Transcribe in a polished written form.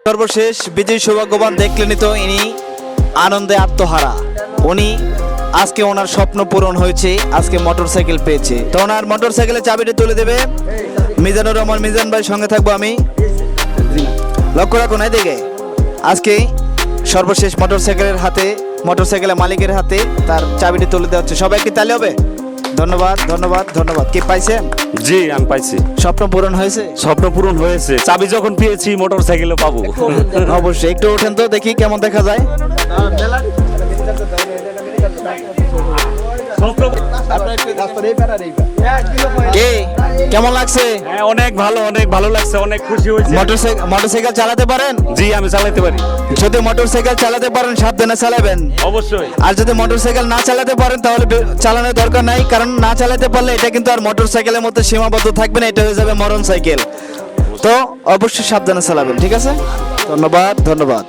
সর্বশেষ বিজয়ী সৌভাগ্যবান দেখলেনি তো, ইনি আনন্দে আত্মহারা। উনি আজকে ওনার স্বপ্ন পূরণ হয়েছে, আজকে মোটরসাইকেল পেয়েছে। তো ওনার মোটরসাইকেলের চাবিটি তুলে দেবে মিজানুর রহমান। মিজান ভাই সঙ্গে থাকবো আমি। লক্ষ্য রাখুন এদিকে, আজকে সর্বশেষ মোটরসাইকেলের মালিকের হাতে তার চাবিটি তুলে দেওয়া হচ্ছে। সবাই কি তালে হবে? ধন্যবাদ ধন্যবাদ ধন্যবাদ। কি পাইছেন? জি আমি পাইছি, স্বপ্ন পূরণ হয়েছে? স্বপ্ন পূরণ হয়েছে। চাবি যখন পেয়েছি মোটর সাইকেলও পাবো। অবশ্যই। একটু ওঠেন তো দেখি কেমন দেখা যায়। কে কেমন লাগছে? হ্যাঁ অনেক ভালো, অনেক ভালো লাগছে, অনেক খুশি হয়েছে। মোটরসাইকেল চালাতে পারেন? জি আমি চালাতে পারি। যদি মোটরসাইকেল চালাতে পারেন সাবধানে চালাবেন। অবশ্যই। আর যদি মোটরসাইকেল না চালাতে পারেন তাহলে চালানোর দরকার নাই, কারণ না চালাতে পারলে এটা কিন্তু আর মোটরসাইকেলের মধ্যে সীমাবদ্ধ থাকবে না, এটা হয়ে যাবে মরণ সাইকেল। তো অবশ্যই সাবধানে চালাবেন, ঠিক আছে? ধন্যবাদ ধন্যবাদ।